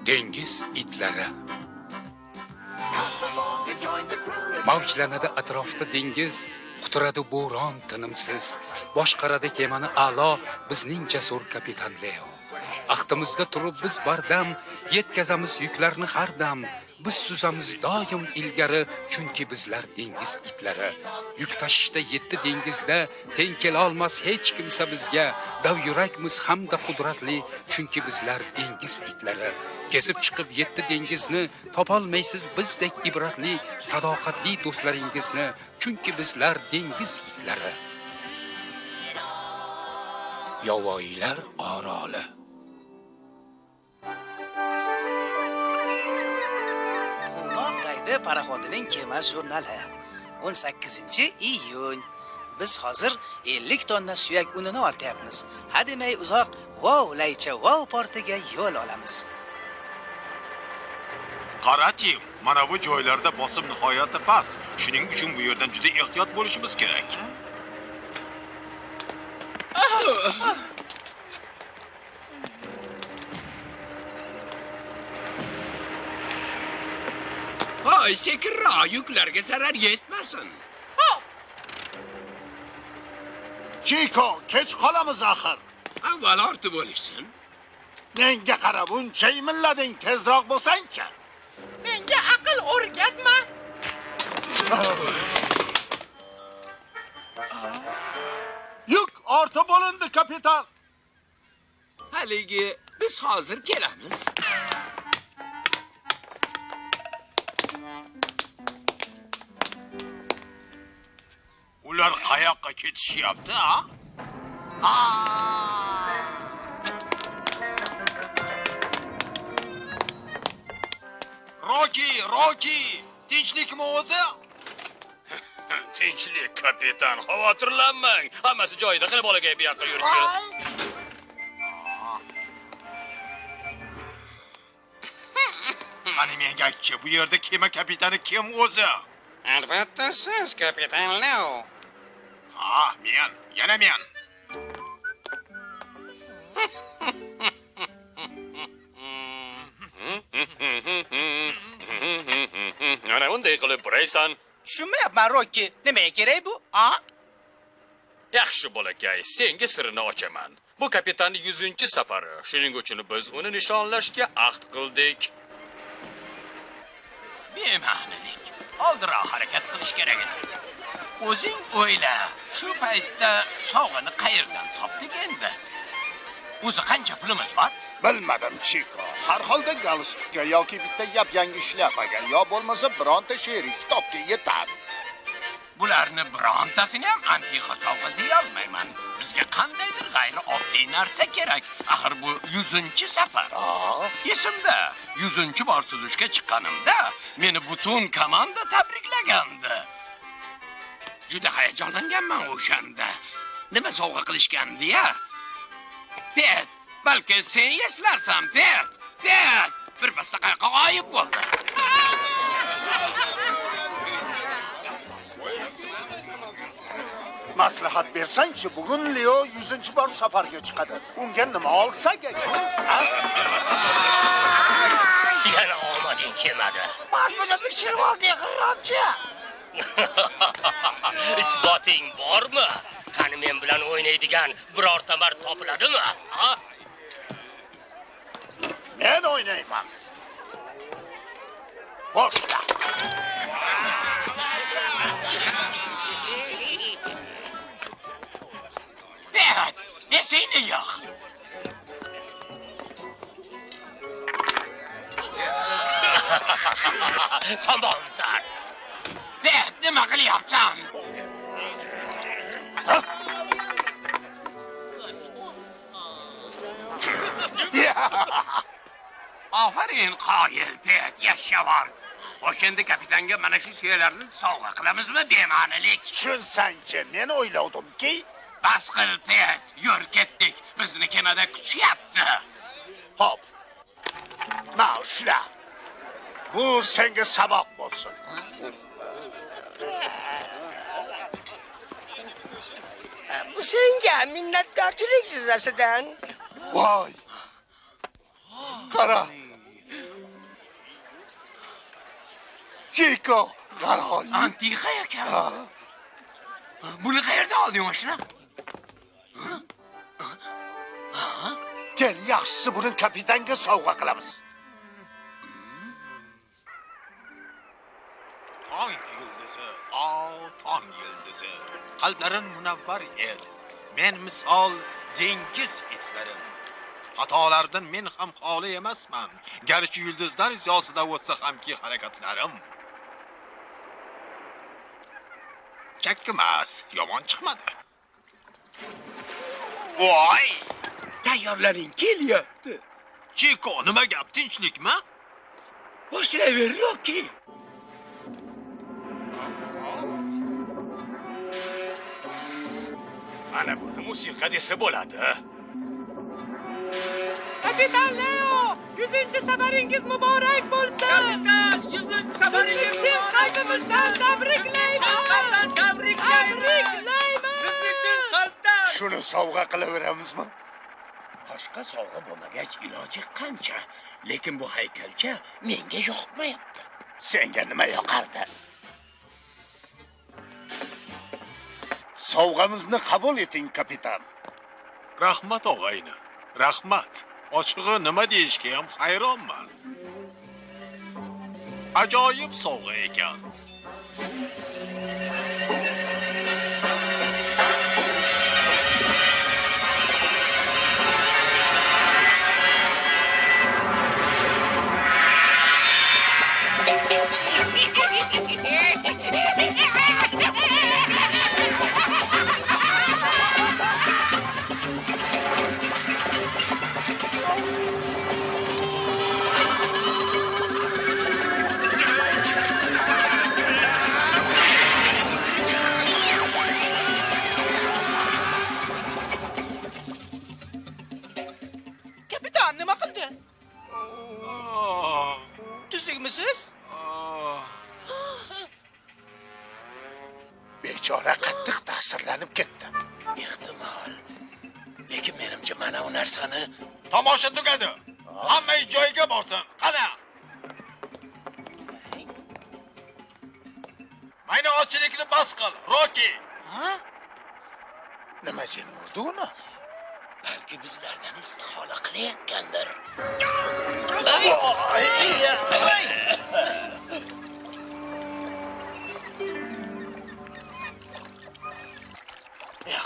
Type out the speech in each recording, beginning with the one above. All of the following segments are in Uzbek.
Dengiz itlari. Mavjlanadi atrofda dengiz, quturadi bo'ron tinimsiz. Boshqaradi kemani a'lo bizning jasur kapitan Leo. Axtimizda turib biz bardam, yetkazamiz yuklarni har dam. Biz suzamiz doim ilgari, chunki bizlar dengiz itlari. Yuk tashishda 7 dengizda teng kela olmas hech kimsa bizga. Davyurakmiz hamda qudratli, chunki bizlar dengiz itlari. Kesib chiqib 7 dengizni topolmaysiz bizdek ibratli, sadoqatli do'stlaringizni, chunki bizlar dengiz itlari. Yovvoyilar oroli. Quvnoqdaydi paraxodining kema jurnali. 18-iyun. Biz hozir 50 tonna suyak unini ortyapmiz. Hademay uzoq vovlaycha vov portiga yo'l olamiz. Qarating, mana bu joylarda bosim nihoyatda past. Shuning uchun bu yerdan juda ehtiyot bo'lishimiz kerak. Hoy, sekinroq, yuklarga zarar yetmasin. Chiko, kech qolamiz axir. Avval ortib bo'lishsin. Menga qarab, uncha imillading, tezroq bo'lsang-chi. Menga aql o'rgatma. Yuk ortib bo'lindi, kapitan. Haligi biz hozir kelamiz. Ular qayoqqa ketishyapti, ha? Roki, tinchlikmi o'zi? Tinchlik kapitan, xavotirlanmang. Hammasi joyida. Qani bolakay bu yoqqa yurchi. Qani menga aytchi, bu yerda kema kapitani kim o'zi? Albatta siz, kapitan Leo. Ha, men, yana men. Ana bunday qilib buraysan. Tushunmayapman, Roki. Nimaga kerak bu? Yaxshi bolakay, senga sirini ochaman. Bu kapitanning 100-safari. Shuning uchun biz uni nishonlashga ahd qildik. Bema'nilik. Oldinroq harakat qilish kerak edi. O'zing o'yla, shu paytda sovg'ani qayerdan topdik endi? O'zi qancha pulimiz bor? Bilmadim, Chiko. Har holda galstukka yoki bitta yap-yangi shlyapaga, yo bo'lmasa bironta she'riy kitobga yetadi. Bularni birontasini ham antiqa sovg'a deya olmayman. Bizga qandaydir g'ayrioddiy narsa kerak. Axir bu 100-safar. Esimda, 100-bor suzishga chiqqanimda meni butun komanda tabriklagandi. Juda hayajonlanganman o'shanda. Nima sovg'a qilishgandi-ya? Pet, balki sen eslarsan, Pet. Birpasda qayoqqa g'oyib bo'ldi. Maslahat bersang-chi, bugun Leo 100-bor safarga chiqadi. Unga nima olsak ekan? Yana omading kelmadi. Marmada bir şey vardı yaqinroqchi. Isboting bormi? Qani men bilan o'ynaydigan birorta mard topiladimi? Ha? Men o'ynayman. Boshla. Pet, esingni yo'q. Tamomsan. Pet, nima qilyapsan? Aferin qoyil, Pet, yashavar. O'shanda kapitanga mana shu suyaklarni sovg'a qilamizmi, bema'nilik? Tushunsang-chi, men o'ylavdimki, Bas qil, Pet, yur ketdik. Bizni kemada kutishyapti. hop. Ma ushla. Bu senga saboq bo'lsin. Bu senga minnatdorchilik yuzasidan. Voy. Qara. Chiko, g'aroyib. Antiqa ekan. Buni qayerdan olding mashina? Kel, yaxshisi buni kapitanga sovg'a qilamiz. Tong yulduzi, tong yulduzi. Qalblarim munavvar et. Men misol dengiz itlarim. Xatolardan men ham xoli emasman. Garchi yulduzlar ziyosida o'tsa hamki harakatlarim. Chakkimas, yomon chiqmadi. Voy! Tayyorlaring, kelyapti. Chiko, nima gap, tinchlikmi? Boshlayver, Roki. Ana buni musiqa desa bo'ladi. Kapitan Leo, 100-safaringiz muborak bo'lsin. Kapitan, 100-safaringiz Sizni chin qalbimizdan tabriklaymiz. Tabriklaymiz. Sizni chin qalbdan. Shuni sovg'a qilaveramizmi? Boshqa sovg'a bo'lmagach iloji qancha, lekin bu haykalcha menga yoqmayapti. Senga nima yoqardi? Sovg'amizni qabul eting, kapitan. Rahmat og'ayni. Rahmat. Ochig'i nima deyishga ham hayronman. Ajoyib sovg'a ekan. Kapitan nima qildi? Tuzukmisiz? Bechora qattiq ta'sirlanib ketdi. Ehtimol. Lekin menimcha mana bu narsani Tomosha tugadi. Hamma joyiga borsin. Qana. Mayna ochlikni bas qil, Roki. Nima jin urdi uni? balki bizlardan istihola qilayotgandir.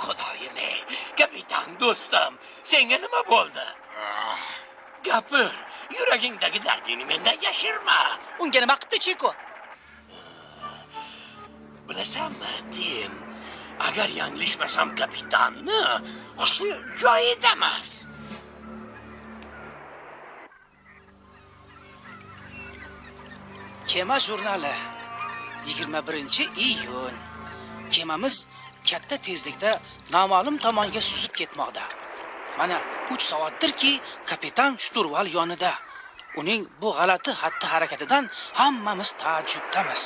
Xudoyim, kapitan do'stim, senga nima bo'ldi? Gapir, yuragingdagi dardingni mendan yashirma. Unga nima qildi Chiko? Bilasanmi, Tim? Agar yanglishmasam kapitanni hushi joyida emas. Kema jurnali 21-iyun. Kemamiz katta tezlikda noma'lum tomonga suzib ketmoqda. Mana 3 soatdirki kapitan shturval yonida. Uning bu g'alati xatti-harakatidan hammamiz taajjubdamiz.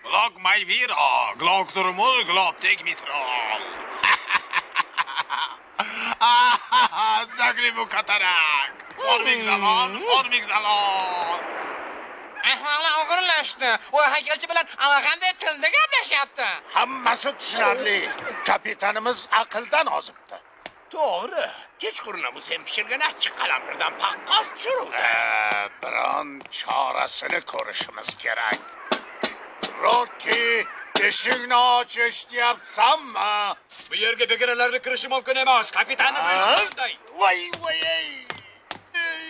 Glog mai vira, glog turmul, glog teg mitral. Zagli bu katarak. Formik zalon. Ahvoli og'irlashdi. U haykalchi bilan allaqanday tilda gaplashyapti. Hammasi tushunarli. Kapitanimiz aqldan ozibdi. To'g'ri. Kechqurun sen pishirgan achchiq qalampirdan paqqos tushiruvdi. Biron chorasini ko'rishimiz kerak. Roki, eshikni och, eshityapsanmi? Bu yerga begonalarning kirishi mumkin emas. Kapitanimiz qilday. Voy.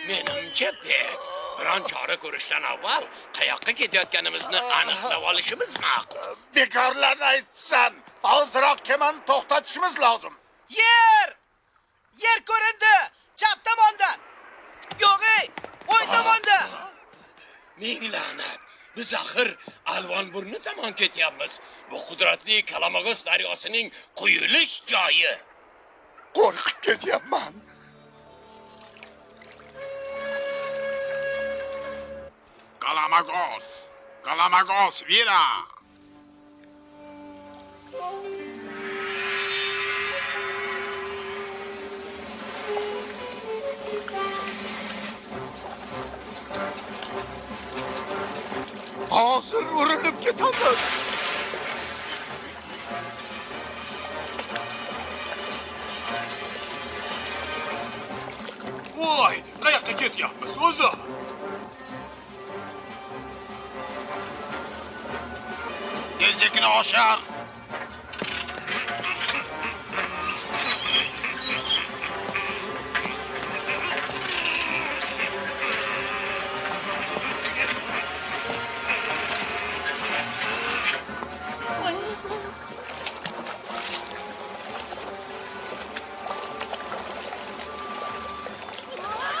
Menimcha biron chora ko'rishdan avval qayoqqa ketayotganimizni aniqlab olishimiz ma'qul. Bekorlarni aytsan. Hoziroq kemani to'xtatishimiz lozim. Yer ko'rindi. Chap tomonda. Yo'q, o'ng tomonda. Ming la'nat. Biz axir Alvonburni tomon ketyapmiz. Bu qudratli Kalamagos daryosining quyilish joyi. Qo'rqib ketyapman. Kalamagos, vira. hozir urilib ketamiz. Voy, qayoqqa ketyapmiz o'zi? Tezlikni oshir.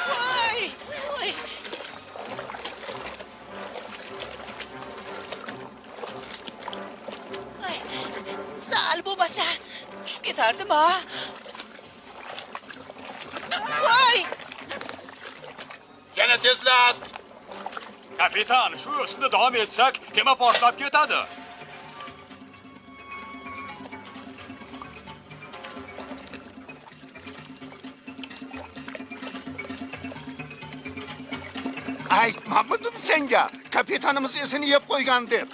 Voy, voy. Ay, sal bo'lmasa tushib ketardim ha. Voy! Yana tezlat. Kapitan, shu yo'sinda davom etsak, kema portlab ketadi. Aytmadim senga, kapitanimiz esini yeb qo'ygan deb.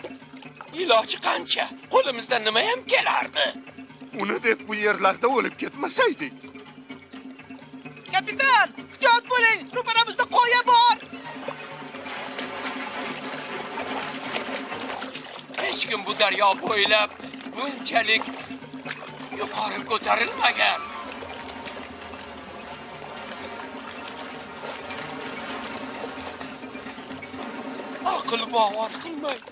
Iloji qancha? Qo'limizdan nima ham kelardi? Uni deb bu yerlarda o'lib ketmasaydik. Kapitan, ehtiyot bo'ling. Ro'paramizda qoya bor. Hech kim bu daryo bo'ylab bunchalik yuqori ko'tarilmagan. Aql bovar qilmaydi.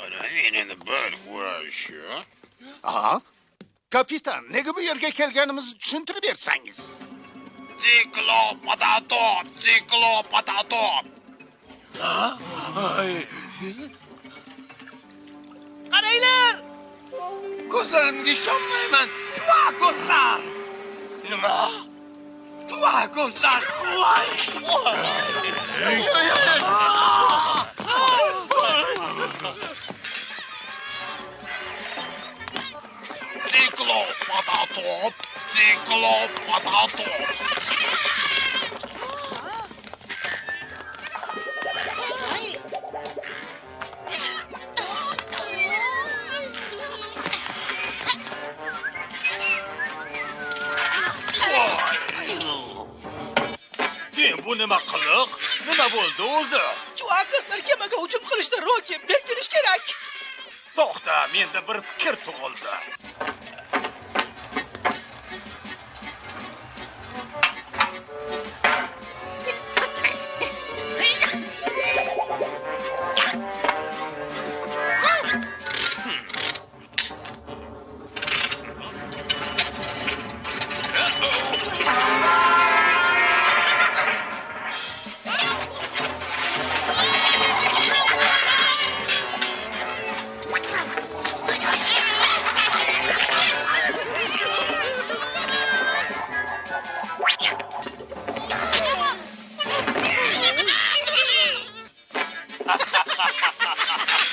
Ana endi bir ko'rishi. Aha. Kapitan, nega bu yerga kelganimizni tushuntirib bersangiz? Siklopatato. Qaranglar! Ko'zlarimga ishonmayman. Chuva ko'zlar. Nima? Chuva ko'zlar. Voy! Siklopatato. Ay. Bu nima qiliq? Nima bo'ldi o'zi? Chuakaslar kemaga hujum qilishda Roki berkinish kerak. To'xta, menda bir fikr tug'ildi.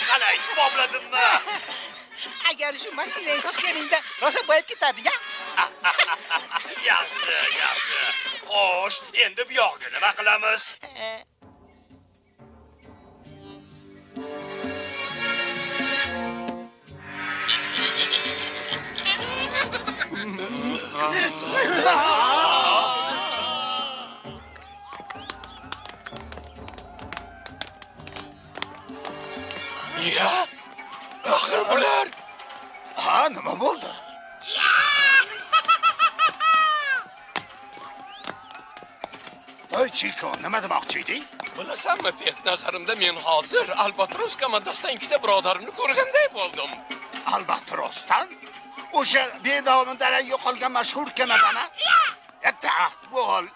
Qalay, bobladimmi? Agar shu mashinani sotganingda rosa boyib ketarding-a? Yaxshi, yaxshi. Xo'sh, endi bu yoqqa nima qilamiz? Ya, axir bular Ha, nima bo'ldi? Voy Chiko, nima demoqchi eding? bilasanmi, pet nazarimda men hozir Albatros komandasidan ikkita birodarimni ko'rganday bo'ldim. Albatrosdan? O'sha benomidan yo'qolgan mashhur kemadana? Taxt bo'l.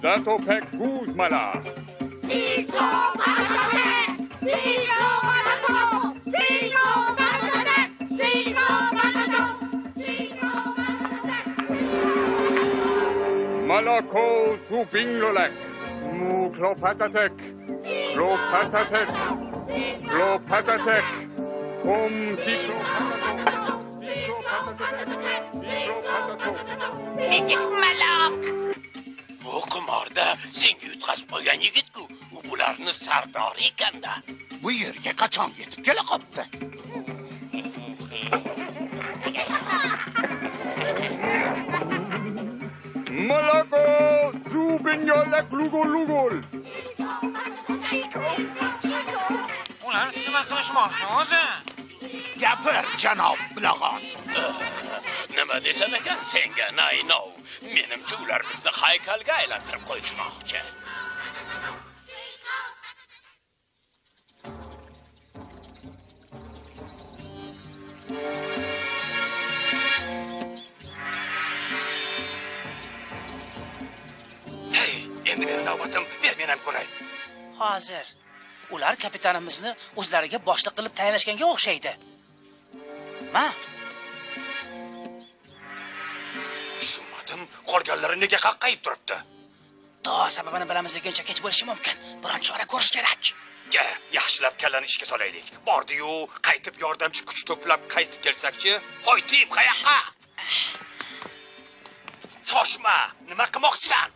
Zatopek Guzmala, Malako Zubinglolek, Mu Klopatatek, Klopatatek, Klopatatek, Kom Siklopatatok, Siklopatatok, Malak! Bu qimorda senga yutqazib qo'ygan yigit-ku, u bularni sardori ekanda. Bu yerga qachon yetib kela qopti? Malako Zubinglolek Lugol. Ular nima qilishmoqchi o'zi? Gapir, janob Bilag'on. Nima desam ekan senga, naynov. Menimcha ular bizni haykalga aylantirib qo'yishmoqchi. Hey, endi meni navbatim, ber men ham ko'ray. Hozir ular kapitanimizni o'zlariga boshliq qilib tayinlashganga o'xshaydi. Ma, Tushunmadim, qolganlari nega qaqqayib turibdi? to sababini bilamiz deguncha kech bo'lishi mumkin. Biron chora ko'rish kerak. Yaxshilab kallani ishga solaylik. Bordi-yu, qaytib yordamchi kuch to'plab qaytib kelsakchi? Hoytib, qayoqqa? Shoshma, nima qilmoqchisan?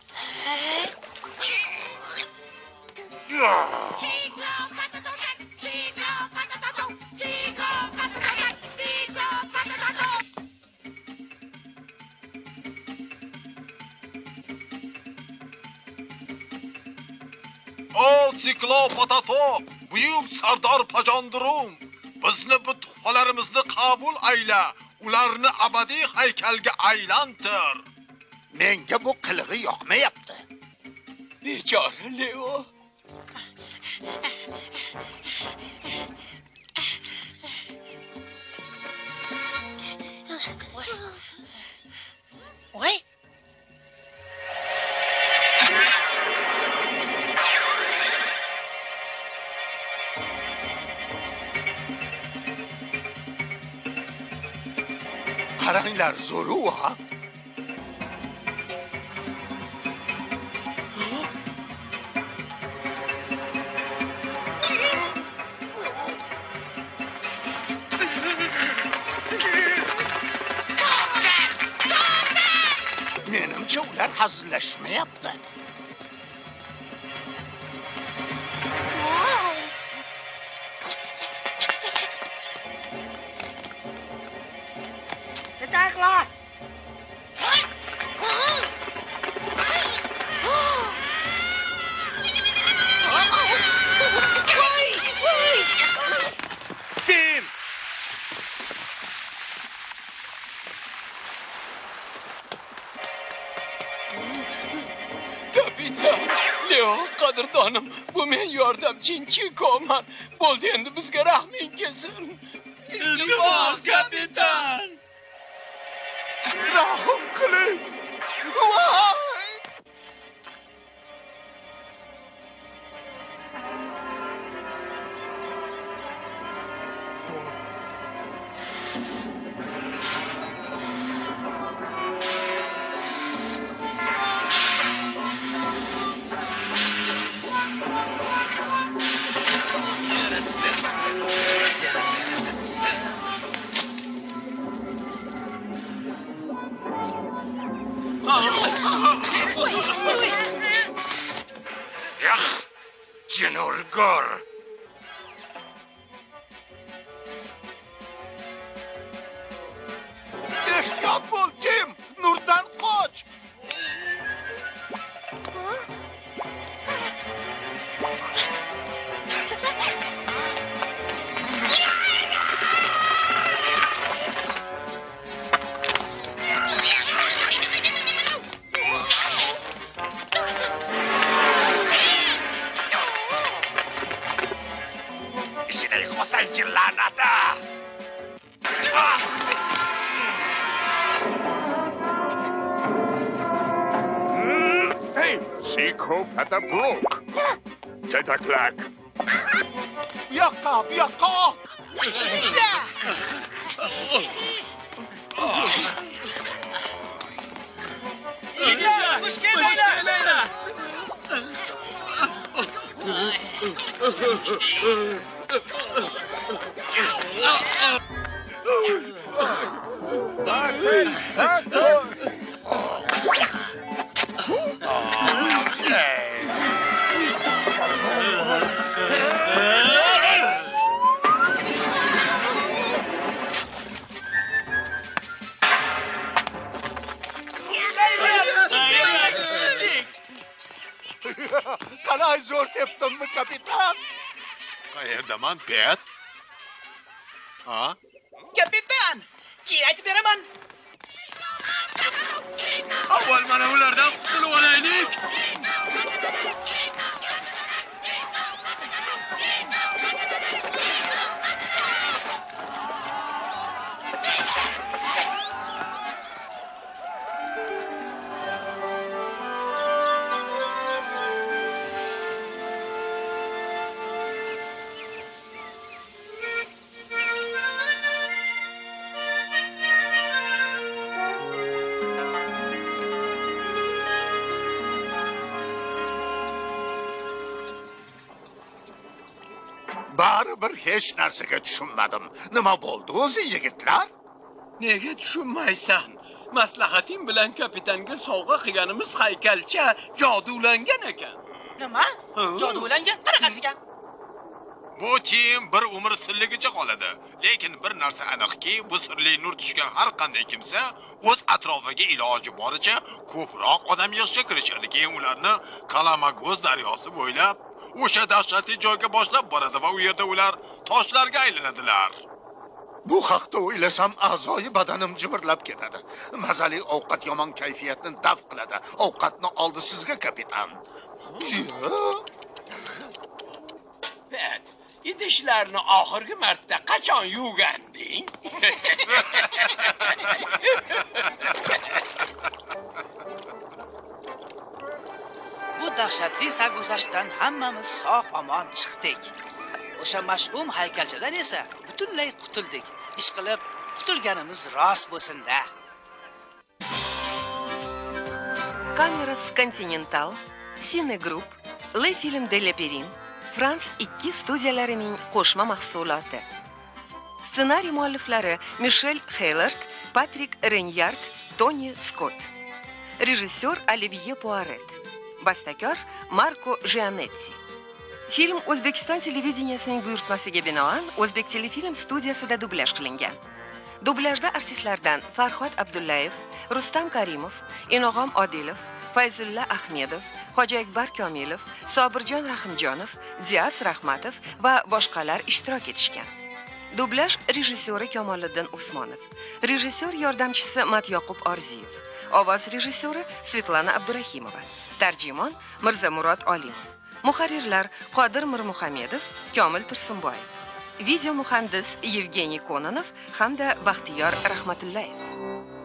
O Siklopatatok, buyuk sardor pajondirum, bizni bu tuhfalarimizni qabul ayla, ularni abadiy haykalga aylantir. Menga bu qilig'i yoqmayapti. Bechora Leo. Voy. Qaranglar, zo'ruv ha. Menimcha ular hazillashmayapti. Yetaklar! Tim! Kapitan, Leo, qadrdonim, bu men yordamching Chikoman. Bo'ldi, endi bizga rahming kelsin. Iltimos, kapitan. Rahm qiling. Voy! Jinurgor. Ehtiyot bo'l, Tim! Nurdan qoch! Ishini yiqmasang-chi, la'nata. Hey, Psychopatha broke. Tetaklak. Bu yoqqa. Qanday zo'r tepdimmi, kapitan? Qayerdaman, Bet? Ha? Kapitan, keyin aytib beraman. Avval mana ulardan qutulib olaylik. Baribir hech narsaga tushunmadim. Nima bo'ldi o'zi, yigitlar? Nega tushunmaysan? Maslahating bilan kapitanga sovg'a qilganimiz haykalcha jodulangan ekan. Nima? Jodulangan qanaqasiga? Bu tim bir umr sirligicha qoladi. Lekin bir narsa aniqki, bu sirli nur tushgan har qanday kimsa o'z atrofiga iloji boricha ko'proq odam yig'ishga kirishadi. Keyin ularni Kalamag'oz daryosi bo'ylab o'sha dahshatli joyga boshlab boradi va u yerda ular toshlarga aylanadilar. Bu haqda o'ylasam a'zoyi badanim jimirlab ketadi. Mazali ovqat yomon kayfiyatni daf qiladi. Ovqatni oldi sizga, kapitan. Bet, idishlarni oxirgi marta qachon yuvganding? Bu dahshatli sarguzashtdan hammamiz sog'-omon chiqdik. O'sha mash'um haykalchadan esa butunlay qutuldik. Ishqilib, qutulganimiz rost bo'lsin-da. Kameras Continental, Cine Group, Le Film de Leperin, Frans 2 studiyalarining qo'shma mahsuloti. Ssenariy mualliflari Michel Heylert, Patrick Renyard, Tony Scott. Rejissyor Olivier Poiret. Bastakor Marco Gianetti. Film O'zbekiston televideniyasining buyurtmasiga binoan O'zbek telefilm studiyasida dublyaj qilingan. Dublajda artistlardan Farhod Abdullayev, Rustam Karimov, Inog'om Odilov, Fayzulla Ahmedov, Hoji Akbar Komilov, Sobirjon Rahimjonov, Dias Rahmatov va boshqalar ishtirok etishgan. Dublaj rejissyori Kamoliddin Usmonov, rejissyor yordamchisi Matyoqub Orziyev, ovoz rejissyori Svetlana Abdurahimova, tarjimon Mirzamurod Olimov, muharrirlar Qodir Mirmuhamedov, Komil Tursunboyev, video muhandis Yevgeniy Kononov hamda Baxtiyor Rahmatullayev.